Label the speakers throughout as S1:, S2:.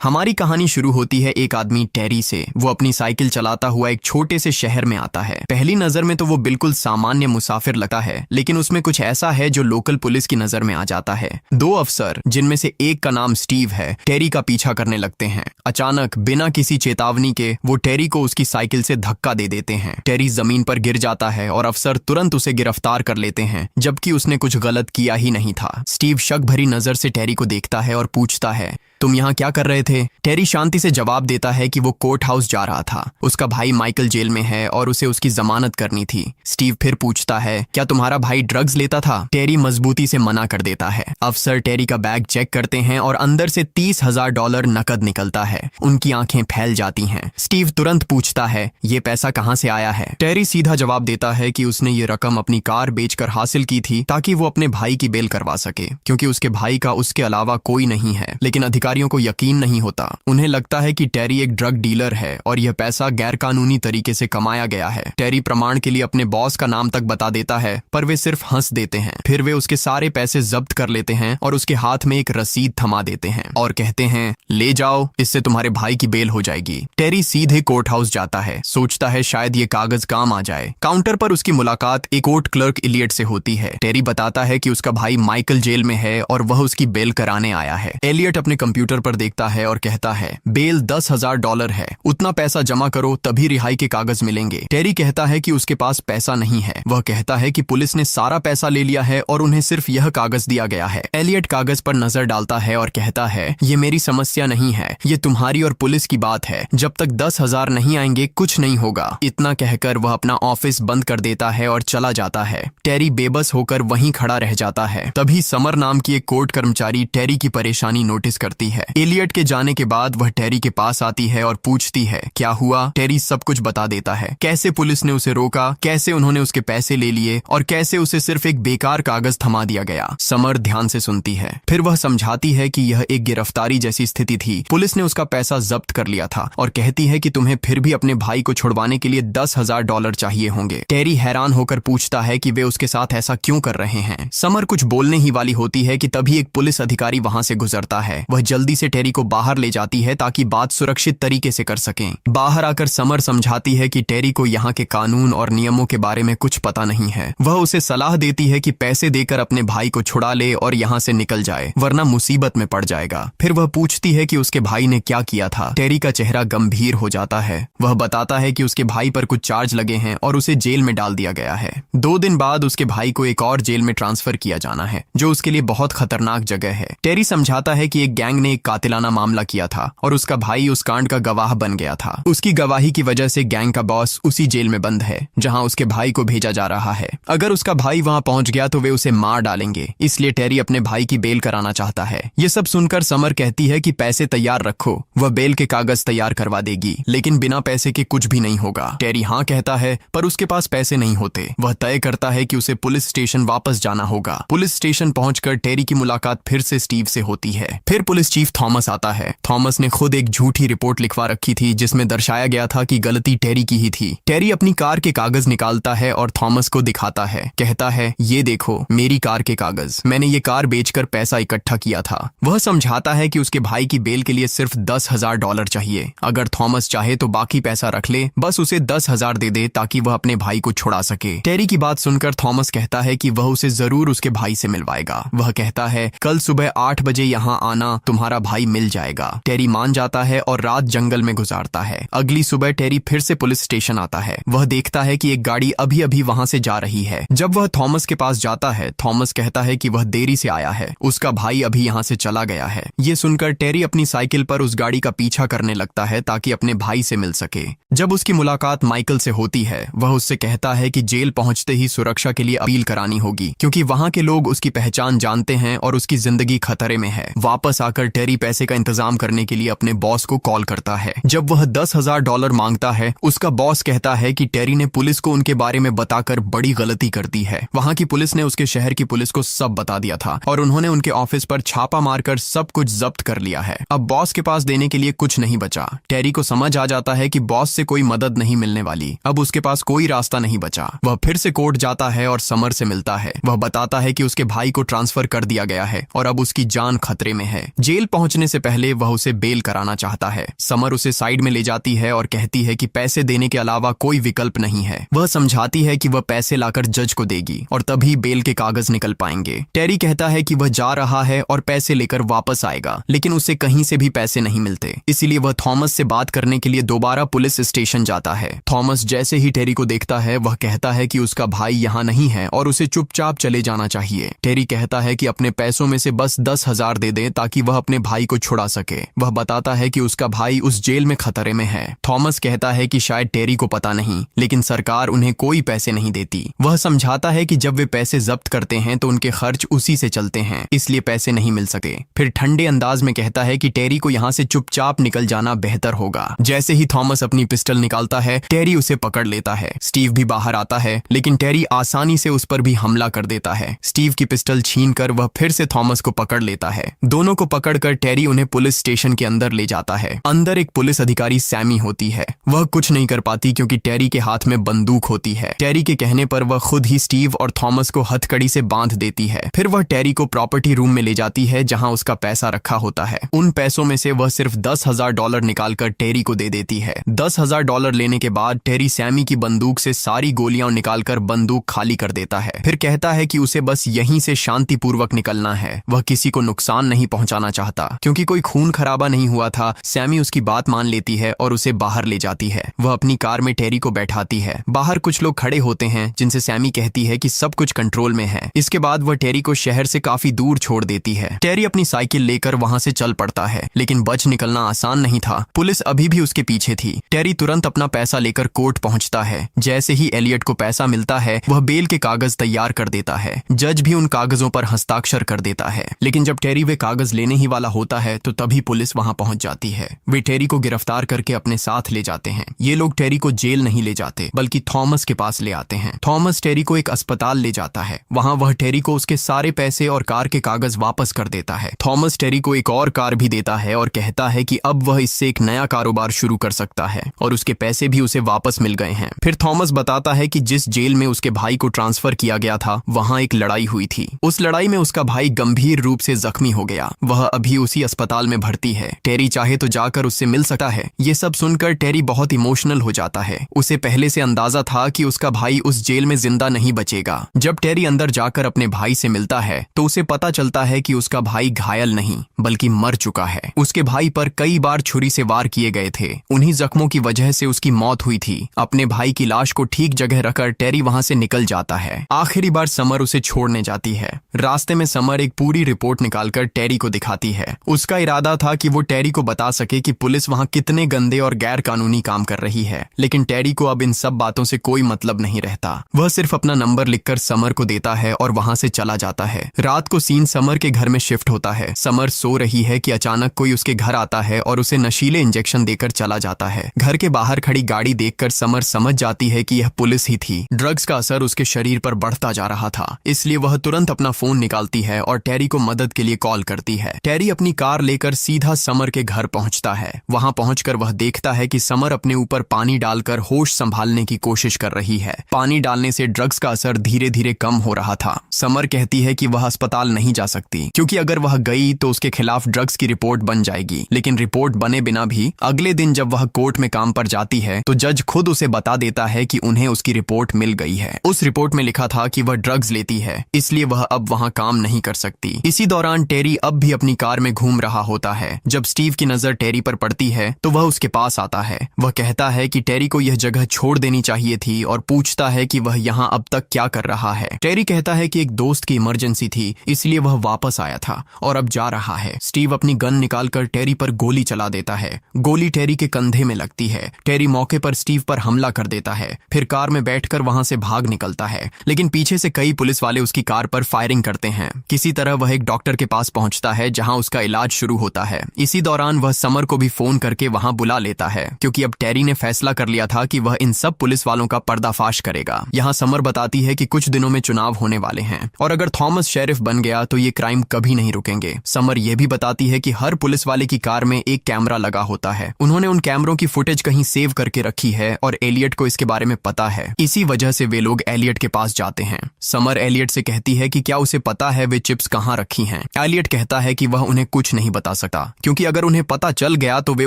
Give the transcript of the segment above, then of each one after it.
S1: हमारी कहानी शुरू होती है एक आदमी टेरी से। वो अपनी साइकिल चलाता हुआ एक छोटे से शहर में आता है। पहली नजर में तो वो बिल्कुल सामान्य मुसाफिर लगता है, लेकिन उसमें कुछ ऐसा है जो लोकल पुलिस की नजर में आ जाता है। दो अफसर, जिनमें से एक का नाम स्टीव है, टेरी का पीछा करने लगते हैं। अचानक बिना किसी चेतावनी के वो टेरी को उसकी साइकिल से धक्का दे देते हैं। टेरी जमीन पर गिर जाता है और अफसर तुरंत उसे गिरफ्तार कर लेते हैं, जबकि उसने कुछ गलत किया ही नहीं था। स्टीव शक भरी नजर से टेरी को देखता है और पूछता है, तुम यहाँ क्या कर रहे थे? टेरी शांति से जवाब देता है कि वो कोर्ट हाउस जा रहा था। उसका भाई माइकल जेल में है और उसे उसकी जमानत करनी थी। स्टीव फिर पूछता है, क्या तुम्हारा भाई ड्रग्स लेता था? टेरी मजबूती से मना कर देता है। अफसर टेरी का बैग चेक करते हैं और अंदर से $30,000 नकद निकलता है। उनकी आंखें फैल जाती हैं। स्टीव तुरंत पूछता है, ये पैसा कहाँ से आया है? टेरी सीधा जवाब देता है कि उसने ये रकम अपनी कार बेचकर हासिल की थी ताकि वो अपने भाई की बेल करवा सके, क्योंकि उसके भाई का उसके अलावा कोई नहीं है। लेकिन अधिकारियों को यकीन नहीं होता। उन्हें लगता है कि टेरी एक ड्रग डीलर है और यह पैसा गैरकानूनी तरीके से कमाया गया है। टेरी प्रमाण के लिए अपने बॉस का नाम तक बता देता है, पर वे सिर्फ हंस देते हैं। फिर वे उसके सारे पैसे जब्त कर लेते हैं और उसके हाथ में एक रसीद थमा देते हैं और कहते हैं, ले जाओ, इससे तुम्हारे भाई की बेल हो जाएगी। टेरी सीधे कोर्ट हाउस जाता है। सोचता है शायद ये कागज काम आ जाए। काउंटर पर उसकी मुलाकात एक कोर्ट क्लर्क इलियट से होती है। टेरी बताता है कि उसका भाई माइकल जेल में है और वह उसकी बेल कराने आया है। एलियट अपने कंप्यूटर पर देखता है और कहता है, बेल $10,000 है, उतना पैसा जमा करो तभी रिहाई के कागज मिलेंगे। टेरी कहता है कि उसके पास पैसा नहीं है। वह कहता है कि पुलिस ने सारा पैसा ले लिया है और उन्हें सिर्फ यह कागज दिया गया है। एलियट कागज पर नजर डालता है और कहता है, ये मेरी समस्या नहीं है, ये तुम्हारी और पुलिस की बात है। जब तक 10,000 नहीं आएंगे कुछ नहीं होगा। इतना कहकर वह अपना ऑफिस बंद कर देता है और चला जाता है। टेरी बेबस होकर वहीं खड़ा रह जाता है। तभी समर नाम की एक कोर्ट कर्मचारी टेरी की परेशानी नोटिस करती है। एलियट के जाने के बाद वह टेरी के पास आती है और पूछती है, क्या हुआ? टेरी सब कुछ बता देता है, कैसे पुलिस ने उसे रोका, कैसे उन्होंने उसके पैसे ले लिए और कैसे उसे सिर्फ एक बेकार कागज थमा दिया गया। समर ध्यान से सुनती है। फिर वह समझाती है कि यह एक गिरफ्तारी जैसी स्थिति थी। पुलिस ने उसका पैसा जब्त कर लिया था और कहती है कि तुम्हें फिर भी अपने भाई को छुड़वाने के लिए $10,000 चाहिए होंगे। टेरी हैरान होकर पूछता है कि वे उसके साथ ऐसा क्यों कर रहे हैं। समर कुछ बोलने ही वाली होती है कि तभी एक पुलिस अधिकारी वहां से गुजरता है। वह जल्दी से टेरी को बाहर ले जाती है ताकि बात सुरक्षित तरीके से कर सकें। बाहर आकर समर समझाती है कि टेरी को यहाँ के कानून और नियमों के बारे में कुछ पता नहीं है। वह उसे सलाह देती है कि पैसे देकर अपने भाई को छुड़ा ले और यहाँ से निकल जाए, वरना मुसीबत में पड़ जाएगा। फिर वह पूछती है कि उसके भाई ने क्या किया था। टेरी का चेहरा गंभीर हो जाता है। वह बताता है कि उसके भाई पर कुछ चार्ज लगे हैं और उसे जेल में डाल दिया गया है। 2 दिन बाद उसके भाई को एक और जेल में ट्रांसफर किया जाना है, जो उसके लिए बहुत खतरनाक जगह है। टेरी समझाता है कि एक गैंग ने एक कातिलाना मामला किया था और उसका भाई उस कांड का गवाह बन गया था। उसकी गवाही की वजह से गैंग का बॉस उसी जेल में बंद है जहां उसके भाई को भेजा जा रहा है। अगर उसका भाई वहां पहुंच गया तो वे उसे मार डालेंगे, इसलिए टेरी अपने भाई की बेल कराना चाहता है। ये सब सुनकर समर कहती है कि पैसे तैयार रखो, वह बेल के कागज तैयार करवा देगी, लेकिन बिना पैसे के कुछ भी नहीं होगा। टेरी हाँ कहता है, पर उसके पास पैसे नहीं होते। वह तय करता है कि उसे पुलिस स्टेशन वापस जाना होगा। पुलिस स्टेशन पहुंचकर टेरी की मुलाकात फिर से स्टीव से होती है। फिर पुलिस चीफ थॉमस आता है। थॉमस ने खुद एक झूठी रिपोर्ट लिखवा रखी थी जिसमें दर्शाया गया था कि गलती टेरी की ही थी। टेरी अपनी कार के कागज निकालता है और थॉमस को दिखाता है। कहता है, ये देखो मेरी कार के कागज, मैंने ये कार बेचकर पैसा इकट्ठा किया था। वह समझाता है कि उसके भाई की बेल के लिए सिर्फ $10,000 चाहिए। अगर थॉमस चाहे तो बाकी पैसा रख ले, बस उसे 10,000 दे दे ताकि वह अपने भाई को छुड़ा सके। टेरी की बात सुनकर थॉमस कहता है कि वह उसे जरूर उसके भाई से मिलवाएगा। वह कहता है, कल सुबह 8 बजे यहाँ आना, तुम्हारा भाई मिल जाएगा। टेरी मान जाता है और रात जंगल में गुजारता है। अगली सुबह टेरी फिर से पुलिस स्टेशन आता है। वह देखता है कि एक गाड़ी अभी अभी वहां से जा रही है। जब वह थॉमस के पास जाता है, थॉमस कहता है कि वह देरी से आया है, उसका भाई अभी यहाँ से चला गया है। ये सुनकर टेरी अपनी साइकिल पर उस गाड़ी का पीछा करने लगता है ताकि अपने भाई से मिल सके। जब उसकी मुलाकात माइकल से होती है, वह उससे कहता है कि जेल पहुंचते ही सुरक्षा के लिए अपील करानी होगी, क्योंकि वहां के लोग उसकी पहचान जानते हैं और उसकी जिंदगी खतरे में है। वापस आकर टेरी पैसे का इंतजाम करने के लिए अपने बॉस को कॉल करता है। जब वह $10,000 मांगता है, उसका बॉस कहता है कि टेरी ने पुलिस को उनके बारे में बताकर बड़ी गलती कर दी है। वहां की पुलिस ने उसके शहर की पुलिस को सब बता दिया था और उन्होंने उनके ऑफिस पर छापा मारकर सब कुछ जब्त कर लिया है। अब बॉस के पास देने के लिए कुछ नहीं बचा। टेरी को समझ आ जाता है कि बॉस से कोई मदद नहीं मिलने वाली। अब उसके पास कोई रास्ता नहीं बचा। वह फिर से कोर्ट जाता है और समर से मिलता है। वह बताता है कि उसके भाई को ट्रांसफर कर दिया गया है और अब उसकी जान खतरे में है। जेल जेल पहुंचने से पहले वह उसे बेल कराना चाहता है। समर उसे साइड में ले जाती है और कहती है कि पैसे देने के अलावा कोई विकल्प नहीं है। वह समझाती है कि वह पैसे लाकर जज को देगी और तभी बेल के कागज निकल पाएंगे। टेरी कहता है कि वह जा रहा है और पैसे लेकर वापस आएगा, लेकिन उसे कहीं से भी पैसे नहीं मिलते। इसीलिए वह थॉमस से बात करने के लिए दोबारा पुलिस स्टेशन जाता है। थॉमस जैसे ही टेरी को देखता है वह कहता है कि उसका भाई यहाँ नहीं है और उसे चुपचाप चले जाना चाहिए। टेरी कहता है कि अपने पैसों में से बस 10,000 दे दे ताकि वह अपने भाई को छुड़ा सके। वह बताता है कि उसका भाई उस जेल में खतरे में है। थॉमस कहता है कि शायद टेरी को पता नहीं, लेकिन सरकार उन्हें कोई पैसे नहीं देती। वह समझाता है कि जब वे पैसे जब्त करते हैं तो उनके खर्च उसी से चलते हैं, इसलिए पैसे नहीं मिल सके। फिर ठंडे अंदाज में कहता है कि टेरी को यहाँ से चुपचाप निकल जाना बेहतर होगा। जैसे ही थॉमस अपनी पिस्टल निकालता है, टेरी उसे पकड़ लेता है। स्टीव भी बाहर आता है, लेकिन टेरी आसानी से उस पर भी हमला कर देता है। स्टीव की पिस्टल छीनकर वह फिर से थॉमस को पकड़ लेता है। दोनों को पकड़कर टेरी उन्हें पुलिस स्टेशन के अंदर ले जाता है। अंदर एक पुलिस अधिकारी सैमी होती है। वह कुछ नहीं कर पाती क्योंकि टेरी के हाथ में बंदूक होती है। टेरी के कहने पर वह खुद ही स्टीव और थॉमस को हथकड़ी से बांध देती है। फिर वह टेरी को प्रॉपर्टी रूम में ले जाती है जहां उसका पैसा रखा होता है। उन पैसों में से वह सिर्फ $10,000 निकालकर टेरी को दे देती है। $10,000 लेने के बाद टेरी सैमी की बंदूक से सारी गोलियां निकालकर बंदूक खाली कर देता है। फिर कहता है कि उसे बस यहीं से शांतिपूर्वक निकलना है। वह किसी को नुकसान नहीं पहुंचाना चाहता। क्योंकि कोई खून खराबा नहीं हुआ था, सैमी उसकी बात मान लेती है और उसे बाहर ले जाती है। वह अपनी कार में टेरी को बैठाती है। बाहर कुछ लोग खड़े होते हैं जिनसे सैमी कहती है कि सब कुछ कंट्रोल में है। इसके बाद वह टेरी को शहर से काफी दूर छोड़ देती है। टेरी अपनी साइकिल लेकर वहां से चल पड़ता है, लेकिन बच निकलना आसान नहीं था। पुलिस अभी भी उसके पीछे थी। टेरी तुरंत अपना पैसा लेकर कोर्ट पहुंचता है। जैसे ही एलियट को पैसा मिलता है, वह बेल के कागज तैयार कर देता है। जज भी उन कागजों पर हस्ताक्षर कर देता है। लेकिन जब टेरी वे कागज लेने ही वाला होता है तो तभी पुलिस वहां पहुंच जाती है। वे टेरी को गिरफ्तार करके अपने साथ ले जाते हैं। ये लोग टेरी को जेल नहीं ले जाते, बल्कि थॉमस के पास ले आते हैं। थॉमस टेरी को एक अस्पताल ले जाता है। वहां वह टेरी को उसके सारे पैसे और कार के कागज वापस कर देता है। थॉमस टेरी को एक और कार भी देता है और कहता है कि अब वह इससे एक नया कारोबार शुरू कर सकता है और उसके पैसे भी उसे वापस मिल गए हैं। फिर थॉमस बताता है कि जिस जेल में उसके भाई को ट्रांसफर किया गया था, वहां एक लड़ाई हुई थी। उस लड़ाई में उसका भाई गंभीर रूप से जख्मी हो गया। वह अभी उसी अस्पताल में भर्ती है। टेरी चाहे तो जाकर उससे मिल सकता है। ये सब सुनकर टेरी बहुत इमोशनल हो जाता है। उसे पहले से अंदाजा था कि उसका भाई उस जेल में जिंदा नहीं बचेगा। जब टेरी अंदर जाकर अपने भाई से मिलता है तो उसे पता चलता है कि उसका भाई घायल नहीं बल्कि मर चुका है। उसके भाई पर कई बार छुरी से वार किए गए थे। उन्हीं जख्मों की वजह से उसकी मौत हुई थी। अपने भाई की लाश को ठीक जगह रखकर टेरी वहां से निकल जाता है। आखिरी बार समर उसे छोड़ने जाती है। रास्ते में समर एक पूरी रिपोर्ट निकालकर टेरी को दिखाती है। उसका इरादा था कि वो टेरी को बता सके कि पुलिस वहां कितने गंदे और गैर कानूनी काम कर रही है। लेकिन टेरी को अब इन सब बातों से कोई मतलब नहीं रहता। वह सिर्फ अपना नंबर लिखकर समर को देता है और वहां से चला जाता है। रात को सीन समर के घर में शिफ्ट होता है। समर सो रही है कि अचानक कोई उसके घर आता है और उसे नशीले इंजेक्शन देकर चला जाता है। घर के बाहर खड़ी गाड़ी देखकर समर समझ जाती है कि यह पुलिस ही थी। ड्रग्स का असर उसके शरीर पर बढ़ता जा रहा था, इसलिए वह तुरंत अपना फोन निकालती है और टेरी को मदद के लिए कॉल करती है। टेरी अपनी कार लेकर सीधा समर के घर पहुंचता है। वहां पहुंचकर वह देखता है कि समर अपने ऊपर पानी डालकर होश संभालने की कोशिश कर रही है। पानी डालने से ड्रग्स का असर धीरे धीरे कम हो रहा था। समर कहती है कि वह अस्पताल नहीं जा सकती क्योंकि अगर वह गई तो उसके खिलाफ ड्रग्स की रिपोर्ट बन जाएगी। लेकिन रिपोर्ट बने बिना भी अगले दिन जब वह कोर्ट में काम पर जाती है तो जज खुद उसे बता देता है कि उन्हें उसकी रिपोर्ट मिल गई है। उस रिपोर्ट में लिखा था कि वह ड्रग्स लेती है, इसलिए वह अब वहां काम नहीं कर सकती। इसी दौरान टेरी अब भी अपनी कार में घूम रहा होता है। जब स्टीव की नजर टेरी पर पड़ती है तो वह उसके पास आता है। वह कहता है कि टेरी को यह जगह छोड़ देनी चाहिए थी और पूछता है कि वह यहाँ अब तक क्या कर रहा है। टेरी कहता है कि एक दोस्त की इमरजेंसी थी, इसलिए वह वापस आया था और अब जा रहा है। स्टीव अपनी गन निकालकर टेरी पर गोली चला देता है। गोली टेरी के कंधे में लगती है। टेरी मौके पर स्टीव पर हमला कर देता है। फिर कार में बैठकर वहां से भाग निकलता है, लेकिन पीछे से कई पुलिस वाले उसकी कार पर फायरिंग करते हैं। किसी तरह वह एक डॉक्टर के पास पहुंचता है जहां उसका इलाज शुरू होता है। इसी दौरान वह समर को भी फोन करके वहां बुला लेता है क्योंकि अब टेरी ने फैसला कर लिया था कि वह इन सब पुलिस वालों का पर्दाफाश करेगा। यहाँ समर बताती है कि कुछ दिनों में चुनाव होने वाले हैं और अगर थॉमस शेरिफ बन गया तो ये क्राइम कभी नहीं रुकेंगे। समर यह भी बताती है कि हर पुलिस वाले की कार में एक कैमरा लगा होता है। उन्होंने उन कैमरों की फुटेज कहीं सेव करके रखी है और एलियट को इसके बारे में पता है। इसी वजह से वे लोग एलियट के पास जाते हैं। समर एलियट से कहती है कि क्या उसे पता है वे चिप्स कहाँ रखी हैं। एलियट कहता है कि वह उन्हें कुछ नहीं बता सकता, क्योंकि अगर उन्हें पता चल गया तो वे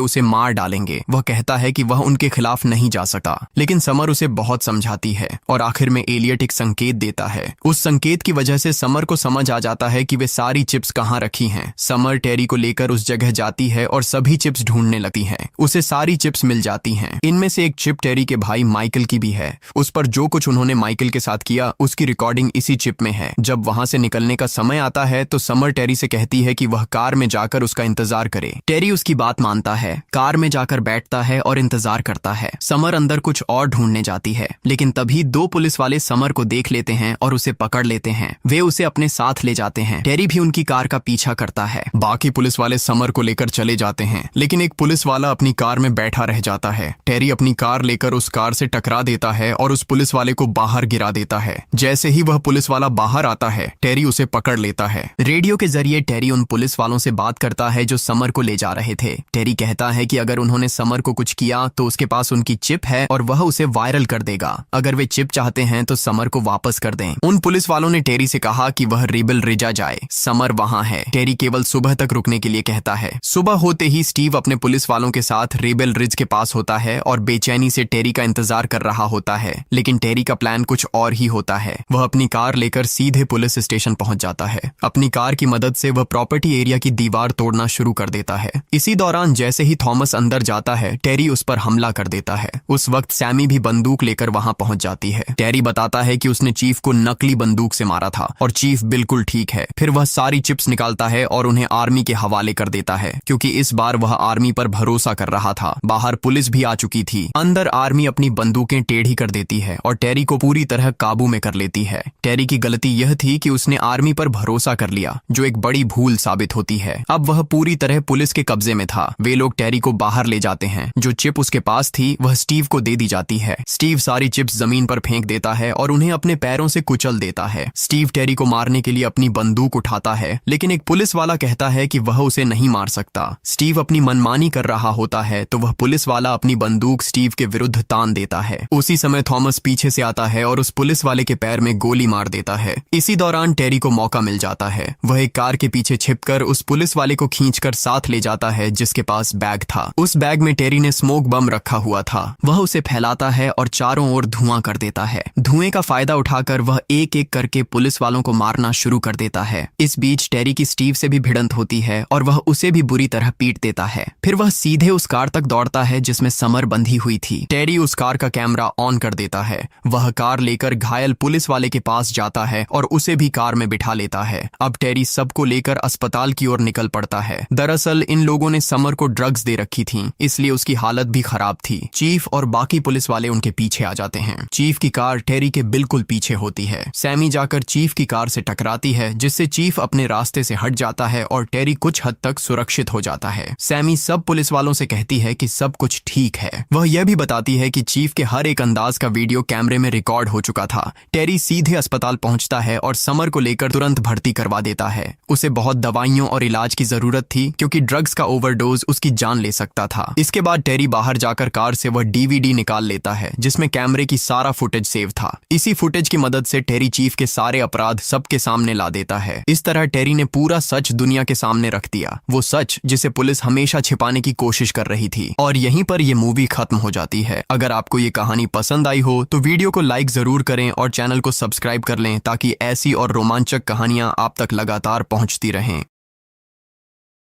S1: उसे मार डालेंगे। वह कहता है कि वह उनके खिलाफ नहीं जा सकता, लेकिन समर उसे बहुत समझाती है और आखिर में एलियट एक संकेत देता है। उस संकेत की वजह से समर को समझ आ जाता है कि वे सारी चिप्स कहाँ रखी हैं। समर टेरी को लेकर उस जगह जाती है और सभी चिप्स ढूंढने लगती है। उसे सारी चिप्स मिल जाती हैं। इनमें से एक चिप टेरी के भाई माइकल की भी है। उस पर जो कुछ उन्होंने माइकल के साथ किया उसकी रिकॉर्डिंग इसी चिप में है। जब वहां से निकलने का समय आता है तो समर टेरी से कहती है कि वह कार में जाकर उसका इंतजार करे। टेरी उसकी बात मानता है, कार में जाकर बैठता है और इंतजार करता है। समर अंदर कुछ और ढूंढने जाती है, लेकिन तभी दो पुलिस वाले समर को देख लेते हैं और उसे पकड़ लेते हैं। वे उसे अपने साथ ले जाते हैं। टेरी भी उनकी कार का पीछा करता है। बाकी पुलिस वाले समर को लेकर चले जाते हैं, लेकिन एक पुलिस वाला अपनी कार में बैठा रह जाता है। टेरी अपनी कार लेकर उस कार से टकरा देता है और उस पुलिस वाले को बाहर गिरा देता है। जैसे ही वह पुलिस वाला बाहर आता है, टेरी उसे पकड़ लेता है। रेडियो के जरिए टेरी उन पुलिस वालों से बात करता है जो समर को ले जा रहे थे। टेरी कहता है कि अगर उन्होंने समर को कुछ किया तो उसके पास उनकी चिप है और वह उसे वायरल कर देगा। अगर वे चिप चाहते हैं तो समर को वापस कर दें। उन पुलिस वालों ने टेरी से कहा कि वह रेबल रिजा जाए। समर वहां है। टेरी केवल सुबह तक रुकने के लिए कहता है। सुबह होते ही स्टीव अपने पुलिस वालों के साथ रेबल रिज के पास होता है और बेचैनी से टेरी का इंतजार कर रहा होता है, लेकिन टेरी का प्लान कुछ और ही होता है। वह अपनी कार लेकर सीधे पुलिस स्टेशन पहुंच जाता है। अपनी कार की मदद से वह प्रॉपर्टी एरिया की दीवार तोड़ना शुरू कर देता है। इसी दौरान जैसे ही थॉमस अंदर जाता है, टेरी उस पर हमला कर देता है। उस वक्त सैमी भी बंदूक लेकर वहां पहुंच जाती है। टेरी बताता है कि उसने चीफ को नकली बंदूक से मारा था और चीफ बिल्कुल ठीक है। फिर वह सारी चिप्स निकालता है और उन्हें आर्मी के हवाले कर देता है, क्योंकि इस बार वह आर्मी पर भरोसा कर रहा था। बाहर पुलिस भी आ चुकी थी। अंदर आर्मी अपनी बंदूकें टेढ़ी कर देती है और टेरी को पूरी तरह काबू में कर लेती है। टेरी की गलती यह थी कि उसने आर्मी पर भरोसा कर लिया, जो एक बड़ी भूल साबित होती है। अब वह पूरी तरह पुलिस के कब्जे में था। वे लोग टेरी को बाहर ले जाते हैं। जो चिप उसके पास थी वह स्टीव को दे दी जाती है। स्टीव सारी चिप्स जमीन पर फेंक देता है और उन्हें अपने पैरों से कुचल देता है। स्टीव टेरी को मारने के लिए अपनी बंदूक उठाता है, लेकिन एक पुलिस वाला कहता है कि वह उसे नहीं मार सकता। स्टीव अपनी मनमानी कर रहा होता है तो वह पुलिस वाला अपनी बंदूक स्टीव के विरुद्ध तान देता है। उसी समय थॉमस पीछे से आता है और उस पुलिस वाले के पैर में गोली मार देता है। इसी दौरान टेरी को मौका मिल जाता है। वह एक कार के पीछे छिपकर उस पुलिस वाले को खींचकर साथ ले जाता है जिसके पास बैग था। उस बैग में टेरी ने स्मोक बम रखा हुआ था। वह उसे फैलाता है और चारों ओर धुआं कर देता है। धुएं का फायदा उठाकर वह एक एक करके पुलिस वालों को मारना शुरू कर देता है। इस बीच टेरी की स्टीव से भी भिड़ंत होती है और वह उसे भी बुरी तरह पीट देता है। फिर वह सीधे उस कार तक दौड़ता है जिसमें समर बंधी हुई थी। टेरी उस कार का कैमरा ऑन कर देता है। वह कार लेकर घायल पुलिस वाले के पास जाता है और उसे भी कार में बिठा लेता है। अब टेरी सबको लेकर अस्पताल की ओर निकल पड़ता है। दरअसल इन लोगों ने समर को ड्रग्स दे रखी थी, इसलिए उसकी हालत भी खराब थी। चीफ और बाकी पुलिस वाले उनके पीछे आ जाते हैं। चीफ की कार टेरी के बिल्कुल पीछे होती है। सैमी जाकर चीफ की कार से टकराती है, जिससे चीफ अपने रास्ते से हट जाता है और टेरी कुछ हद तक सुरक्षित हो जाता है। सैमी सब पुलिस वालों से कहती है कि सब कुछ ठीक है। वह यह भी बताती है कि चीफ के हर एक अंदाज का वीडियो कैमरे में रिकॉर्ड हो चुका था। टेरी सीधे अस्पताल पहुंचता है और समर को लेकर तुरंत भर्ती करवा देता है। उसे बहुत दवाइयों और इलाज की जरूरत थी, क्योंकि ड्रग्स का ओवरडोज उसकी जान ले सकता था। इसके बाद टेरी बाहर जाकर कार से वह डीवीडी निकाल लेता है जिसमें कैमरे की सारा फुटेज सेव था। इसी फुटेज की मदद से टेरी चीफ के सारे अपराध सबके सामने ला देता है। इस तरह टेरी ने पूरा सच दुनिया के सामने रख दिया, वो सच जिसे पुलिस हमेशा छिपाने की कोशिश कर रही थी। और यहीं पर यह मूवी खत्म हो जाती है। अगर आपको ये कहानी पसंद आई हो तो वीडियो को लाइक जरूर करें और चैनल को सब्सक्राइब कर लें, ताकि ऐसी और रोमांचक कहानियां आप तक लगातार पहुंचती रहें।